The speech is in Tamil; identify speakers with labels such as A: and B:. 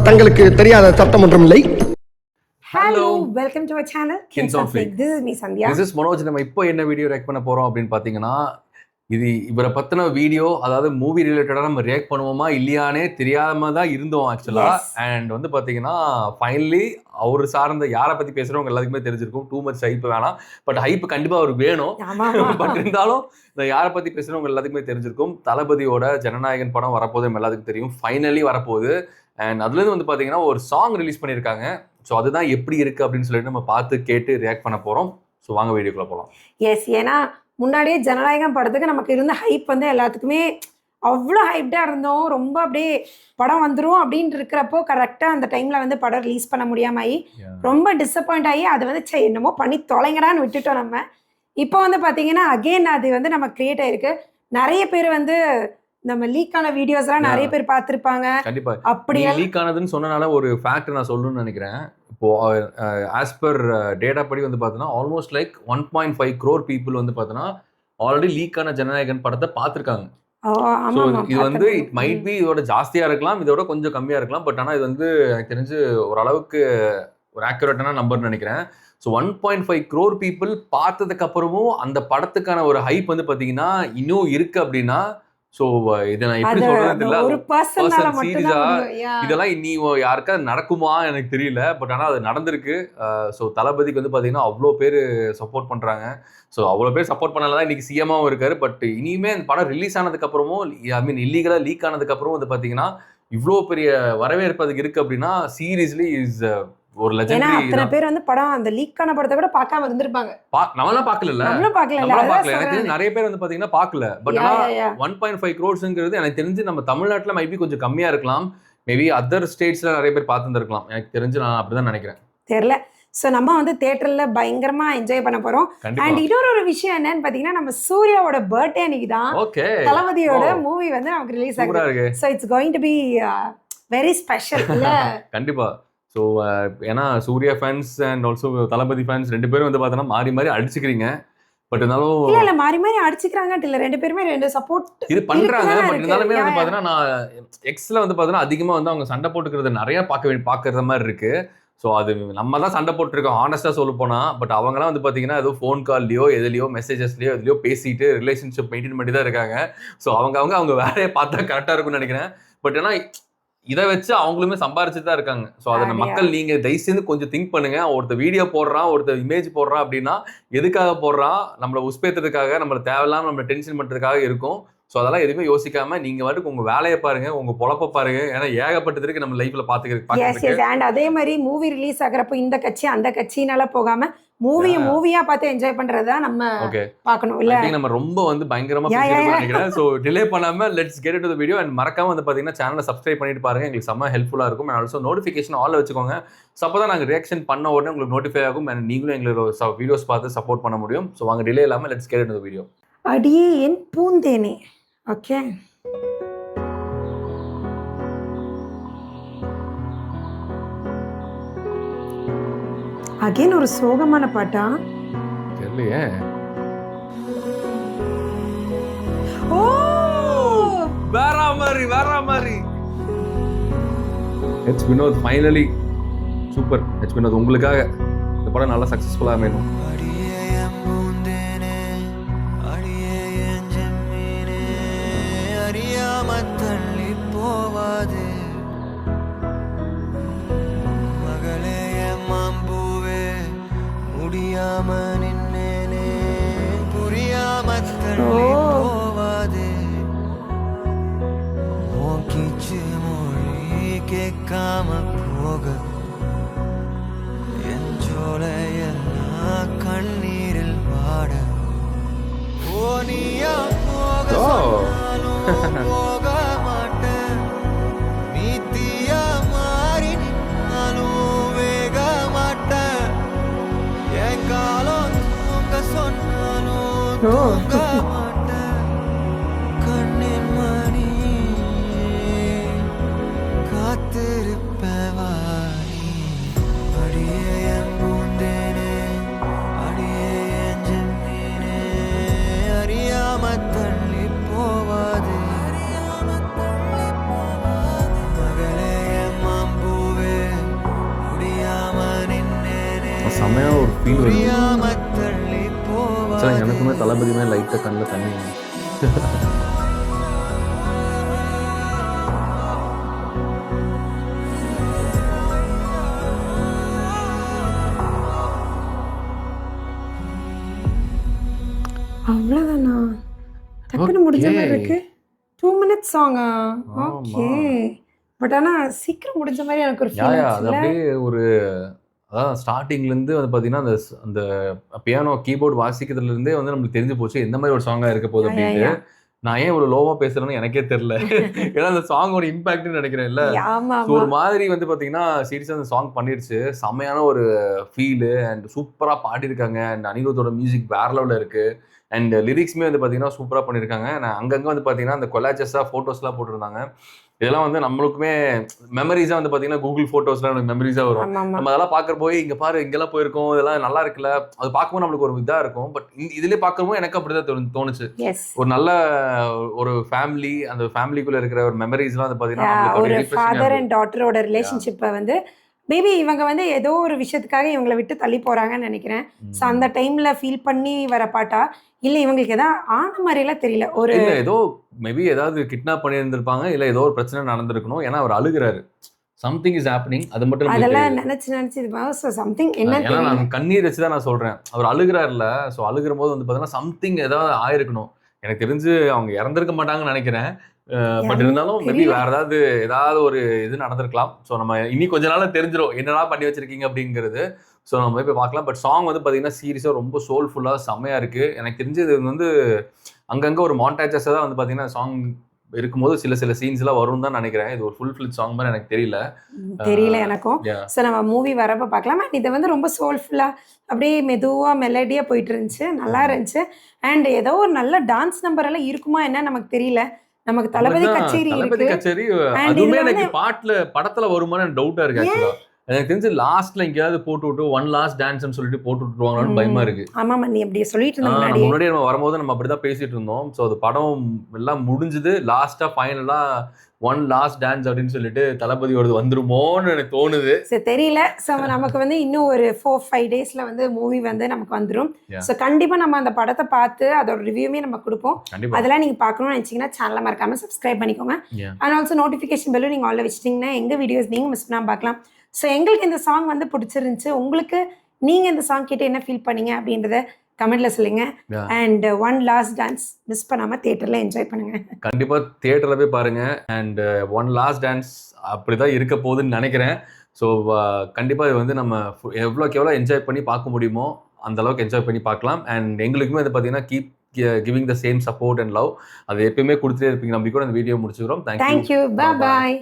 A: தங்களுக்கு தெரியாத சட்டம் ஒன்றும் இல்லை.
B: Hello, welcome to our channel
C: Kings of Flick.
B: This is me Sandhya.
C: This is Manoj. நம்ம இப்போ என்ன வீடியோ ரியாக்ட் பண்ண போறோம் அப்படின்னு பாத்தீங்கன்னா, இது இவரை பத்தின வீடியோ, அதாவது மூவி ரிலேட்டடா நம்ம ரியாக்ட் பண்ணுவோமா இல்லையானே தெரியாம தான் இருந்தோம் ஆக்சுவலா. அண்ட் வந்து பாத்தீங்கன்னா ஃபைனலி அவர் சார்ந்த யாரை பத்தி பேசுறவங்க எல்லாத்துக்குமே தெரிஞ்சிருக்கும். டூ மச் ஹைப் வேணாம், பட் ஹைப் கண்டிப்பா அவருக்கு வேணும். பட் இருந்தாலும் இந்த யாரை பத்தி பேசுறவங்க எல்லாத்துக்குமே தெரிஞ்சிருக்கும். தளபதியோட ஜனநாயகன் படம் வரப்போது நம்ம எல்லாத்துக்கும் தெரியும். ஃபைனலி வரப்போகுது. அண்ட் அதுலேருந்து வந்து பார்த்தீங்கன்னா ஒரு சாங் ரிலீஸ் பண்ணியிருக்காங்க. ஸோ அதுதான் எப்படி இருக்குது அப்படின்னு சொல்லிட்டு நம்ம பார்த்து கேட்டு ரியாக்ட் பண்ண போகிறோம். ஸோ வாங்க வீடியோக்குள்ளே போகலாம்.
B: எஸ், ஏன்னா முன்னாடியே ஜனநாயகம் படத்துக்கு நமக்கு இருந்த ஹைப் வந்து எல்லாத்துக்குமே அவ்வளோ ஹைப்டாக இருந்தோம். ரொம்ப அப்படியே படம் வந்துடும் அப்படின்னு இருக்கிறப்போ கரெக்டாக அந்த டைமில் வந்து படம் ரிலீஸ் பண்ண முடியாமல் ஆகி ரொம்ப டிசப்பாயிண்ட் ஆகி அது வந்து என்னமோ பண்ணி தொலைங்கடான்னு விட்டுட்டோம் நம்ம. இப்போ வந்து பார்த்தீங்கன்னா அகெயின் அது வந்து நம்ம கிரியேட் ஆயிருக்கு. நிறைய பேர் வந்து நம்ம லீக் ஆன வீடியோஸ்லாம் நிறைய பேர் பார்த்துருப்பாங்க.
C: கண்டிப்பா
B: அப்படி
C: லீக் ஆனதுன்னு சொன்னனால ஒரு ஃபேக்ட் நான் சொல்லணும்னு நினைக்கிறேன். இப்போ ஆஸ் பர் டேட்டா படி வந்து பார்த்தோன்னா ஆல்மோஸ்ட் லைக் 1.5 crore பீப்புள் வந்து பார்த்தோன்னா ஆல்ரெடி லீக் ஆன ஜனநாயகன் படத்தை பார்த்துருக்காங்க. ஸோ இது வந்து இட் மைட் பி இதோட ஜாஸ்தியாக இருக்கலாம், இதோட கொஞ்சம் கம்மியாக இருக்கலாம். பட் ஆனால் இது வந்து எனக்கு தெரிஞ்சு ஓரளவுக்கு ஒரு ஆக்யூரேட்டான நம்பர்னு நினைக்கிறேன். ஸோ 1.5 crore பீப்புள் பார்த்ததுக்கு அப்புறமும் அந்த படத்துக்கான ஒரு ஹைப் வந்து பார்த்தீங்கன்னா இன்னும் இருக்கு அப்படின்னா, ஸோ இதை நான் எப்படி சொல்றது தெரியல. சீரியஸா இதெல்லாம் இனி யாருக்காவது நடக்குமா எனக்கு தெரியல. பட் ஆனால் அது நடந்திருக்கு. ஸோ தளபதிக்கு வந்து பார்த்தீங்கன்னா அவ்வளோ பேர் சப்போர்ட் பண்ணுறாங்க. ஸோ அவ்வளோ பேர் சப்போர்ட் பண்ணாலதான் இன்னைக்கு சிஎம்மாவும் இருக்காரு. பட் இனிமே அந்த படம் ரிலீஸ் ஆனதுக்கு அப்புறமும் ஐ மீன் இல்லீகலாக லீக் ஆனதுக்கு அப்புறம் வந்து பார்த்தீங்கன்னா இவ்வளோ பெரிய வரவேற்பு அதுக்கு இருக்கு அப்படின்னா சீரியஸ்லி இஸ் ஒரு லெஜெண்டரி.
B: அத்தனை பேர் வந்து படம் அந்த லீக் ஆன படத்தை கூட பார்க்காம இருந்திருப்பாங்க.
C: நம்மளாம் பார்க்கல. எனக்கு நிறைய பேர் வந்து பாத்தீங்கன்னா பார்க்கல. பட் ஆனா 1.5 crores எனக்கு தெரிஞ்சு நம்ம தமிழ்நாட்டுல மைபி கொஞ்சம் கம்மியா இருக்கலாம். மேபி அதர் ஸ்டேட்ஸ்ல நிறைய பேர் பார்த்துருக்கலாம். எனக்கு தெரிஞ்சு நான் அப்படிதான் நினைக்கிறேன்.
B: தெரியல. ஸோ நம்ம வந்து தியேட்டர்ல பயங்கரமா என்ஜாய் பண்ண போறோம். அண்ட் இன்னொரு விஷயம் என்னன்னு பாத்தீங்கன்னா நம்ம சூர்யாவோட பர்த்டே அன்னைக்கு தான் தளபதியோட மூவி வந்து நமக்கு ரிலீஸ் ஆகுது. So it's going to be very special.
C: கண்டிப்பா. ஸோ ஏன்னா Suriya fans and also Thalapathy fans ரெண்டு பேரும் வந்து பார்த்தோன்னா மாறி மாறி அடிச்சுக்கிறீங்க. பட் இருந்தாலும்
B: இல்லை மாறி மாறி அடிச்சுக்கிறாங்க இல்லை, ரெண்டு பேருமே ரெண்டு சப்போர்ட்
C: இது பண்றாங்க. பட் இருந்தாலுமே வந்து பார்த்தோன்னா நான் எக்ஸ்ல வந்து பார்த்தோன்னா அதிகமாக வந்து அவங்க சண்டை போட்டுக்கிறது நிறைய பார்க்கறது மாதிரி இருக்கு. ஸோ அது நம்ம தான் சண்டை போட்டுருக்கோம் ஹானஸ்டாக சொல்ல போனால். பட் அவங்கலாம் வந்து பார்த்தீங்கன்னா ஏதோ ஃபோன் கால்லையோ எதுலையோ மெசேஜஸ்லையோ எதுலையோ பேசிட்டு ரிலேஷன்ஷிப் மெயின்டைன் பண்ணி தான் இருக்காங்க. ஸோ அவங்க வேலையை பார்த்தா கரெக்டாக இருக்கும்னு நினைக்கிறேன். பட் ஏன்னா இதை வச்சு அவங்களுமே சம்பாரிச்சுட்டு தான் இருக்காங்க. ஸோ அதை மக்கள் நீங்க தயவு செய்து கொஞ்சம் திங்க் பண்ணுங்க. ஒருத்தர் வீடியோ போடுறான், ஒருத்தர் இமேஜ் போடுறான் அப்படின்னா எதுக்காக போடுறான்? நம்மளை உஸ்பேத்துறதுக்காக, நம்மளை தேவையில்லாம நம்மளை டென்ஷன் பண்றதுக்காக இருக்கும். ஸோ அதெல்லாம் எதுவுமே யோசிக்காம நீங்க வந்து உங்க வேலையை பாருங்க, உங்க பொழப்ப பாருங்க. ஏன்னா ஏகப்பட்டதுக்கு நம்ம லைஃப்ல பாத்துக்கிறதுக்கு.
B: அதே மாதிரி மூவி ரிலீஸ் ஆகிறப்ப இந்த கட்சி அந்த கட்சினால போகாம மூவியா பார்த்து என்ஜாய் பண்றதா நம்ம பார்க்கணும். இல்ல
C: நம்ம ரொம்ப வந்து பயங்கரமா நினைக்கிறேன். ஸோ டிலே பண்ணாம let's get into the video. And மறக்காம வந்து பாத்தீங்கன்னா சேனலை சப்ஸ்கிரைப் பண்ணிட்டு பாருங்க. எங்களுக்கு செம்ம ஹெல்ப்ஃபுல்லா இருக்கும். அண்ட் ஆல்சோ நோட்டிஃபிகேஷன் ஆல்ல வச்சுக்கோங்க. ஸோ அப்பதான் நாங்கள் ரியாக்ஷன் பண்ண உடனே உங்களுக்கு நோட்டிஃபை ஆகும். அண்ட் நீங்களும் எங்களோட வீடியோஸ் பார்த்து சப்போர்ட் பண்ண முடியும். ஸோ வாங்க டிலே இல்லாம let's get into the video.
B: அடியே என் பூந்தேனே. ஓகே, அகைன் ஒரு சோகமான பாட்டா
C: தெரியலையே.
B: ஓ
C: வேற மாதிரி H Vinoth finally super. H Vinoth உங்களுக்காக இந்த படம் நல்லா சக்சஸ்ஃபுல்லா அமையணும்.
D: தள்ளி போவாது மகளே மாம்பூவே முடியாம நின்னேனே புரியாம தள்ளி போவாது கிச்சு மொழி கேட்காம போக என் சோலையெல்லாம் கண்ணீரில் பாட ஓ நீயா போக போக மாட்டேன் நீத்தியா மாறி நானும் வேக மாட்டேன் என் காலம் தூங்க சொன்னாலும் தூங்க மாட்டேன் கண்ணின் மணி காத்திருப்பவாரி அடியே என் பூந்தேனே அடியே என் ஜெம்மீனே அறியாம தள்ளி போவாது மகளே என்
C: செமையான ஒரு ஃபீல் வருது.
D: புரியாம தள்ளி போவாதே.
C: சார் எனக்குமே தளபதியுமே லைட்டாக கண்ணில் தண்ணி வரும்.
B: அவ்வளோதானா? டக்குன்னு முடிஞ்ச மாதிரி
C: Okay.
B: இருக்கு. 2 மினிட்ஸ் சாங்கா?
C: ஆமா.
B: ஓகே. பட் ஆனா சீக்கிரம் முடிஞ்ச மாதிரி எனக்கு ஒரு ஃபீல்
C: அது
B: ஆச்சுல்ல?
C: அப்படியே ஒரு அதான் ஸ்டார்டிங்லேருந்து வந்து பார்த்தீங்கன்னா அந்த அந்த பியானோ கீபோர்டு வாசிக்கிறதுலேருந்தே வந்து நம்மளுக்கு தெரிஞ்சு போச்சு எந்த மாதிரி ஒரு சாங்காக இருக்க போகுது
B: யா, யா,
C: அப்படின்ட்டு.
B: யா.
C: நான் ஏன் இவ்வளோ லோவாக பேசுறேன்னு எனக்கே தெரியல. ஏன்னா அந்த சாங்கோட இம்பாக்ட்னு நினைக்கிறேன்ல.
B: ஆமா,
C: ஸோ ஒரு
B: ஆமா.
C: மாதிரி வந்து பார்த்தீங்கன்னா சீரியஸாக அந்த சாங் பண்ணிருச்சு. செமையான ஒரு ஃபீலு அண்ட் சூப்பராக பாடியிருக்காங்க. அண்ட் அனிருத்தோட மியூசிக் வேற லெவலில் இருக்கு. அண்ட் லிரிக்ஸுமே வந்து பார்த்தீங்கன்னா சூப்பராக பண்ணியிருக்காங்க. நான் அங்கங்கே வந்து பார்த்தீங்கன்னா அந்த கொலாச்சஸாக ஃபோட்டோஸ்லாம் போட்டிருந்தாங்க. இதெல்லாம் வந்து நம்மளுக்குமே மெமரிஸாக வந்து பார்த்தீங்கன்னா கூகுள் ஃபோட்டோஸ்லாம் எனக்கு மெமரிஸாக வரும்.
B: ஆமா, ஆமா.
C: நம்ம அதெல்லாம் பார்க்குற போய் இங்கே பாரு இங்கெல்லாம் போயிருக்கோம் இதெல்லாம் நல்லா இருக்குல்ல அது பார்க்கும்போது நம்மளுக்கு ஒரு இதாக இருக்கும். பட் இதுலேயே பார்க்கும்போது எனக்கு அப்படி தான் தோணுச்சு.
B: எஸ்.
C: ஒரு நல்ல ஒரு ஃபேமிலி அந்த ஃபேமிலிக்குள்ள இருக்கிற ஒரு மெமரிஸ்லாம் வந்து பார்த்தீங்கன்னா நம்மளுக்கு
B: ஒரு
C: அப்படியே refreshing-ஆ
B: ஃபாதர்
C: இருந்தது.
B: அண்ட் டாட்டரோட ரிலேஷன்ஷிப்பை வந்து மேபி இவங்க வந்து ஏதோ ஒரு விஷயத்துக்காக இவங்களை விட்டு தள்ளி போறாங்கன்னு நினைக்கிறேன். ஸோ அந்த டைம்ல ஃபீல் பண்ணி வர பாட்டா இல்ல இவங்களுக்கு ஏதாவது ஆன மாதிரிலாம் தெரியல. ஒரு
C: இல்ல ஏதோ மேபி ஏதாவது கிட்னாப் பண்ணியிருந்திருப்பாங்க இல்ல ஏதோ ஒரு பிரச்சனை நடந்திருக்கணும். ஏன்னா அவர் அழுகுறாரு. சம்திங் இஸ் ஹேப்பனிங் அது மட்டும் நம்மளுக்கு
B: அதெல்லாம்
C: தெரியுது.
B: நினைச்சு இது சம்திங் என்ன
C: ஏன்னா
B: தெரியல.
C: நான் கண்ணீர் வச்சு தான் நான் சொல்றேன். அவர் அழுகுறாருல ஸோ அழுகிற போது வந்து பார்த்தீங்கன்னா சம்திங் ஏதாவது ஆயிருக்கணும். எனக்கு தெரிஞ்சு அவங்க இறந்திருக்க மாட்டாங்கன்னு நினைக்கிறேன். பட் இருந்தாலும் மேபி
B: தெரியல.
C: வேற ஏதாவது ஒரு இது நடந்திருக்கலாம். ஸோ நம்ம இனி கொஞ்ச நாள்ல தெரிஞ்சிடும் என்னடா பண்ணி வச்சிருக்கீங்க அப்படிங்கிறது. ஸோ நம்ம போய் பார்க்கலாம். பட் சாங் வந்து பார்த்தீங்கன்னா சீரியஸாக ரொம்ப சோல்ஃபுல்லாக செம்மையா இருக்கு. எனக்கு தெரிஞ்சு இது வந்து அங்கங்கே ஒரு மாண்டாஜஸாக தான் வந்து பார்த்தீங்கன்னா சாங் இருக்கும்போது சில சீன்ஸ்லாம் வரும்னு தான் நினைக்கிறேன். இது ஒரு ஃபுல் ஃபில் சாங் மாதிரி எனக்கு தெரியல.
B: தெரியல எனக்கும்.
C: Yeah.
B: ஸோ நம்ம மூவி வரப்ப பார்க்கலாம். அண்ட் இது வந்து ரொம்ப சோல்ஃபுல்லா அப்படியே மெதுவா மெலடியா போயிட்டு இருந்துச்சு. நல்லா இருந்துச்சு. அண்ட் ஏதோ ஒரு நல்ல டான்ஸ் நம்பர் எல்லாம் இருக்குமா என்ன நமக்கு தெரியல. நமக்கு தளபதி
C: அதுதான்
B: கச்சேரி
C: தளபதி
B: இருக்கு.
C: கச்சேரி
B: And
C: அதுவுமே
B: இதுல
C: எனக்கு
B: வந்து
C: படத்துல வருமானு டவுட்டா இருக்கு ஆக்சுவலா. எனக்கு தெரிஞ்சு லாஸ்ட்ல எங்கேயாவது போட்டு விட்டு ஒன் லாஸ்ட் டான்ஸ்னு சொல்லிட்டு போட்டு விட்டுருவாங்கன்னு பயமா இருக்கு.
B: ஆமாமா நீ அப்படியே சொல்லிட்டு இருந்த
C: நம்ம
B: முன்னாடியே.
C: முன்னாடியே நம்ம வரும்போது நம்ம அப்படிதான் பேசிட்டு இருந்தோம். ஸோ அது படம் எல்லாம் முடிஞ்சது லாஸ்டா ஃபைனலா ஒன் லாஸ்ட் டான்ஸ் அப்படின்னு சொல்லிட்டு தளபதியோடது வந்துருமோன்னு எனக்கு தோணுது.
B: சரி தெரியல. ஸோ நமக்கு வந்து இன்னும் ஒரு 4-5 டேஸ்ல வந்து மூவி வந்து நமக்கு வந்துடும்.
C: Yeah.
B: ஸோ கண்டிப்பா நம்ம அந்த படத்தை பார்த்து அதோட ரிவ்யூமே நம்ம கொடுப்போம்.
C: கண்டிப்பா.
B: அதெல்லாம் நீங்க பார்க்கணும்னு நினைச்சீங்கன்னா சேனலை மறக்காம சப்ஸ்கிரைப் பண்ணிக்கோங்க.
C: Yeah.
B: அண்ட் ஆல்சோ நோட்டிஃபிகேஷன் பெல்லும் நீங்கள் ஆல்ல வச்சிட்டிங்கன்னா எங்கள் வீடியோஸ் நீங்கள் மிஸ் பண்ணாமல் பார்க்கலாம். ஸோ எங்களுக்கு இந்த சாங் வந்து பிடிச்சிருந்துச்சு. உங்களுக்கு நீங்கள் இந்த சாங் கேட்டு என்ன ஃபீல் பண்ணீங்க அப்படின்றத கமெண்ட்ல சொல்லுங்க.
C: Yeah.
B: And one last dance miss பண்ணாமல் தேட்டரில் என்ஜாய் பண்ணுங்க.
C: கண்டிப்பா தியேட்டர்ல போய் பாருங்க. அண்ட் ஒன் லாஸ்ட் டான்ஸ் அப்படிதான் இருக்க போகுதுன்னு நினைக்கிறேன். ஸோ கண்டிப்பா இது வந்து நம்ம எவ்வளோக்கு எவ்வளோ என்ஜாய் பண்ணி பார்க்க முடியுமோ அந்த அளவுக்கு என்ஜாய் பண்ணி பார்க்கலாம். அண்ட் எங்களுக்குமே வந்து பார்த்தீங்கன்னா keep giving the same support and love அது எப்பயுமே கொடுத்துட்டே இருப்பீங்க. நம்பி கூட இந்த வீடியோ முடிச்சுக்கிறோம்.
B: தேங்க்யூ. பாய்.